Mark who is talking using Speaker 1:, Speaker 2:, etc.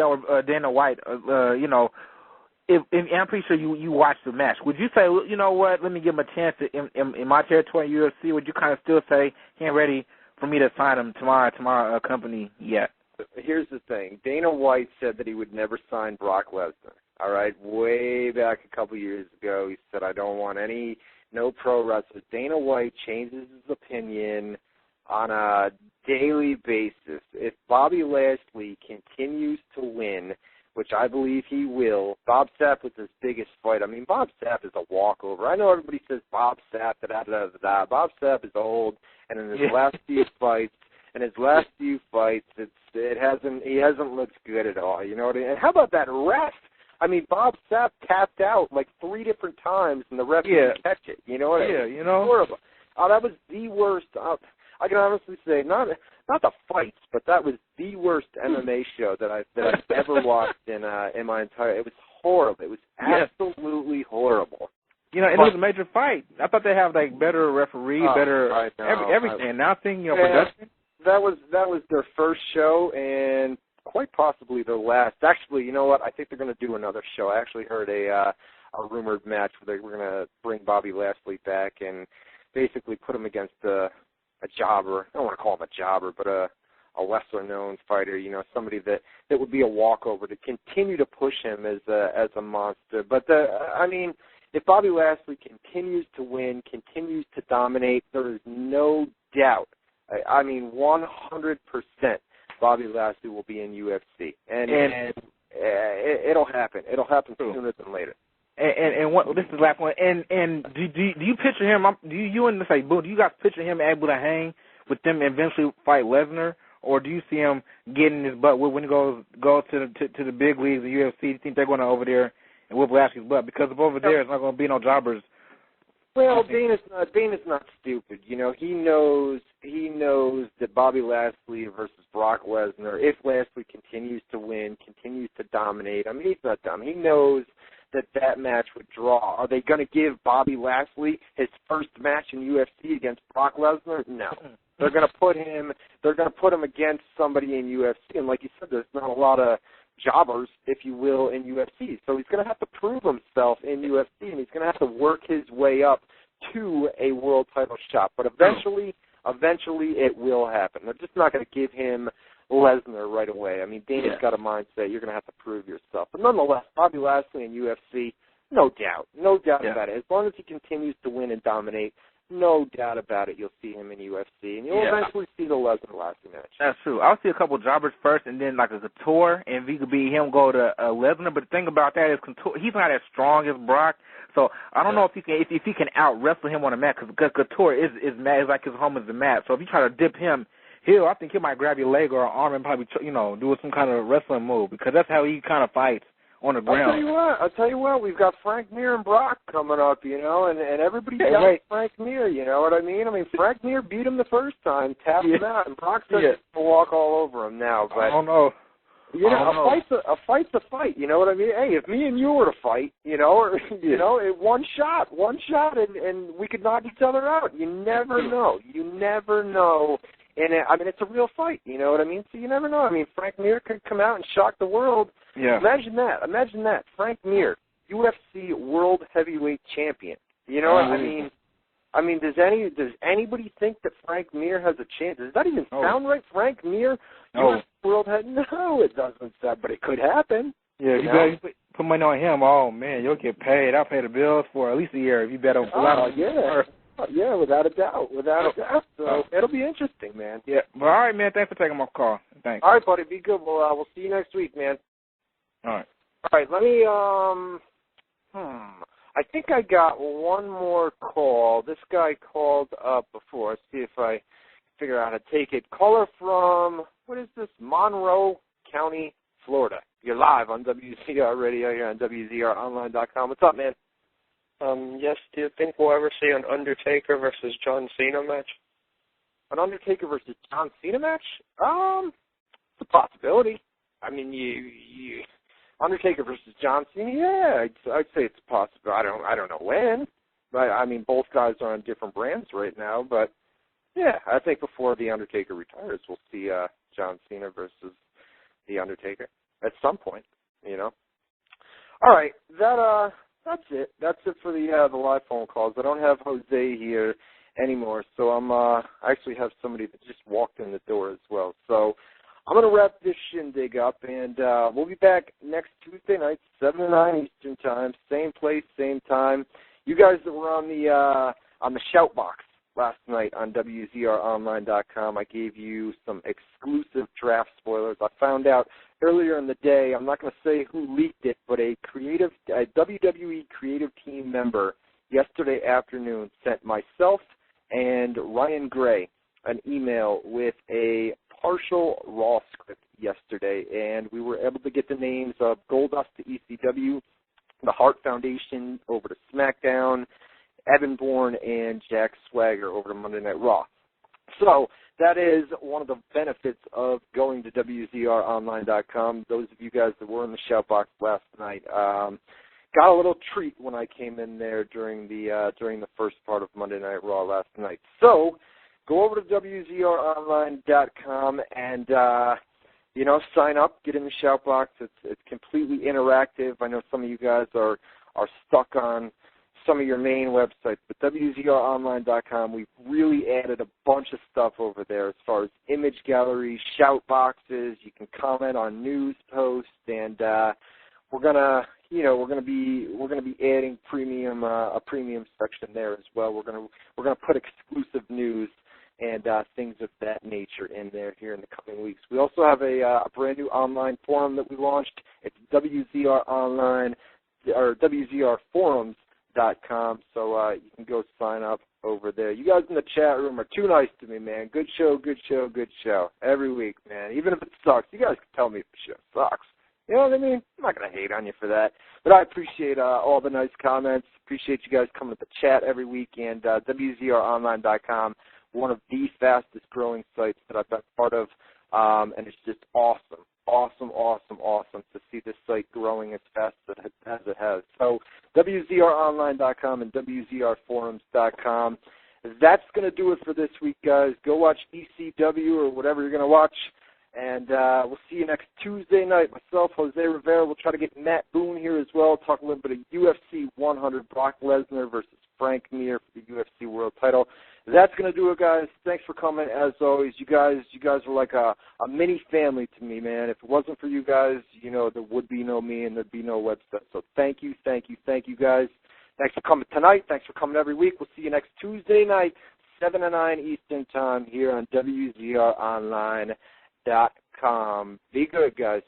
Speaker 1: or Dana White, if I'm pretty sure you watched the match, would you say, you know what, let me give him a chance in my territory in UFC? Would you kind of still say he ain't ready for me to sign him to my company yet?
Speaker 2: Here's the thing. Dana White said that he would never sign Brock Lesnar. All right, way back a couple years ago, he said, I don't want no pro wrestlers. Dana White changes his opinion on a daily basis. If Bobby Lashley continues to win, which I believe he will, Bob Sapp was his biggest fight. I mean, Bob Sapp is a walkover. I know everybody says Bob Sapp, da-da-da-da-da. Bob Sapp is old, and in his last few fights, he hasn't looked good at all. You know what I mean? And how about that ref? I mean, Bob Sapp tapped out like 3 different times, and the ref didn't catch it. You know what I mean? Horrible. Oh, that was the worst. I can honestly say, not the fights, but that was the worst MMA show that I've ever watched in my entire. It was horrible. It was absolutely horrible.
Speaker 1: And it was a major fight. I thought they have like better referee, better everything. Now seeing production.
Speaker 2: That was their first show and quite possibly their last. Actually, you know what? I think they're going to do another show. I actually heard a rumored match where they were going to bring Bobby Lashley back and basically put him against a jobber. I don't want to call him a jobber, but a lesser-known fighter. Somebody that would be a walkover to continue to push him as a monster. But if Bobby Lashley continues to win, continues to dominate, there is no doubt. 100%. Bobby Lashley will be in UFC, and it'll happen. It'll happen sooner than later.
Speaker 1: And what? This is the last one. And do you picture him? Do you guys picture him able to hang with them and eventually fight Lesnar, or do you see him getting his butt when he goes to the big leagues in UFC? Do you think they're going to over there and whip Lashley's butt? Because if over there, it's not going to be no jobbers.
Speaker 2: Well, Dana's not stupid. He knows that Bobby Lashley versus Brock Lesnar, if Lashley continues to win, continues to dominate, he's not dumb. He knows that match would draw. Are they going to give Bobby Lashley his first match in UFC against Brock Lesnar? No. They're going to put him against somebody in UFC, and like you said, there's not a lot of jobbers, if you will, in UFC. So he's going to have to prove himself in UFC, and he's going to have to work his way up to a world title shot. But eventually it will happen. They're just not going to give him Lesnar right away. Dana's got a mindset. You're going to have to prove yourself. But nonetheless, Bobby Lashley in UFC, no doubt about it. As long as he continues to win and dominate, no doubt about it, you'll see him in UFC, and you'll eventually see the Lesnar-Lashley match.
Speaker 1: That's true. I'll see a couple of jobbers first, and then like a Couture, and if he could be him, go to Lesnar. But the thing about that is, Couture, he's not as strong as Brock, so I don't know if he can out wrestle him on a mat, because Couture is like his home is the mat. So if you try to dip him, I think he might grab your leg or arm and probably do some kind of wrestling move, because that's how he kind of fights on the ground.
Speaker 2: I'll tell you what, we've got Frank Mir and Brock coming up, and everybody got Frank Mir, you know what I mean? Frank Mir beat him the first time, tapped him out, and Brock's starting to walk all over him now. But
Speaker 1: I don't know.
Speaker 2: A fight's a fight, you know what I mean? Hey, if me and you were to fight, one shot, and we could knock each other out. You never know. And it's a real fight, you know what I mean? So you never know. Frank Mir could come out and shock the world.
Speaker 1: Yeah.
Speaker 2: Imagine that. Frank Mir, UFC World Heavyweight Champion. You know what I mean? Does anybody think that Frank Mir has a chance? Does that even sound right? Frank Mir, UFC World Heavyweight? No, it doesn't sound, but it could happen.
Speaker 1: Yeah, you better put money on him. Oh, man, you'll get paid. I'll pay the bills for at least a year if you bet on
Speaker 2: Yeah, without a doubt. So it'll be interesting, man.
Speaker 1: Yeah. Well, all right, man. Thanks for taking my call. Thanks.
Speaker 2: All right, buddy. Be good. We'll see you next week, man.
Speaker 1: All right.
Speaker 2: All right. Let me. I think I got one more call. This guy called up before. Let's see if I figure out how to take it. Caller from what is this? Monroe County, Florida. You're live on WZR Radio here on WZROnline.com. What's up, man?
Speaker 3: Yes, do you think we'll ever see an Undertaker versus John Cena match?
Speaker 2: An Undertaker versus John Cena match? It's a possibility. Undertaker versus John Cena, yeah, I'd say it's a possibility. I don't know when, but both guys are on different brands right now. But yeah, I think before the Undertaker retires, we'll see John Cena versus the Undertaker. at some point, you know. All right, that's it. That's it for the live phone calls. I don't have Jose here anymore, so I actually have somebody that just walked in the door as well. So I'm going to wrap this shindig up, and we'll be back next Tuesday night, 7 to 9 Eastern time, same place, same time. You guys that were on the shout box last night on WZROnline.com, I gave you some exclusive draft spoilers. I found out earlier in the day, I'm not going to say who leaked it, but a WWE creative team member yesterday afternoon sent myself and Ryan Gray an email with a partial Raw script yesterday, and we were able to get the names of Goldust to ECW, the Hart Foundation over to SmackDown, Evan Bourne and Jack Swagger over to Monday Night Raw. So that is one of the benefits of going to WZROnline.com. Those of you guys that were in the shout box last night got a little treat when I came in there during the first part of Monday Night Raw last night. So go over to WZROnline.com and sign up, get in the shout box. It's completely interactive. I know some of you guys are stuck on some of your main websites, but WZROnline.com, we've really added a bunch of stuff over there as far as image galleries, shout boxes. You can comment on news posts, and we're gonna be adding a premium section there as well. We're gonna put exclusive news and things of that nature in there here in the coming weeks. We also have a brand new online forum that we launched. It's WZRforums.com, so you can go sign up over there. You guys in the chat room are too nice to me, man. Good show every week, man. Even if it sucks, you guys can tell me if the show sucks. You know what I mean? I'm not going to hate on you for that. But I appreciate all the nice comments. Appreciate you guys coming to the chat every week. And WZROnline.com, one of the fastest growing sites that I've been part of. And it's just awesome to see this site growing as fast as it has. So WZROnline.com and WZRforums.com. That's going to do it for this week, guys. Go watch ECW or whatever you're going to watch. And we'll see you next Tuesday night. Myself, Jose Rivera, we'll try to get Matt Boone here as well, talk a little bit of UFC 100, Brock Lesnar versus Frank Mir for the UFC World title. That's going to do it, guys. Thanks for coming, as always. You guys are like a mini family to me, man. If it wasn't for you guys, there would be no me and there'd be no website. So thank you, guys. Thanks for coming tonight. Thanks for coming every week. We'll see you next Tuesday night, 7 to 9 Eastern time here on WZROnline.com. Be good, guys.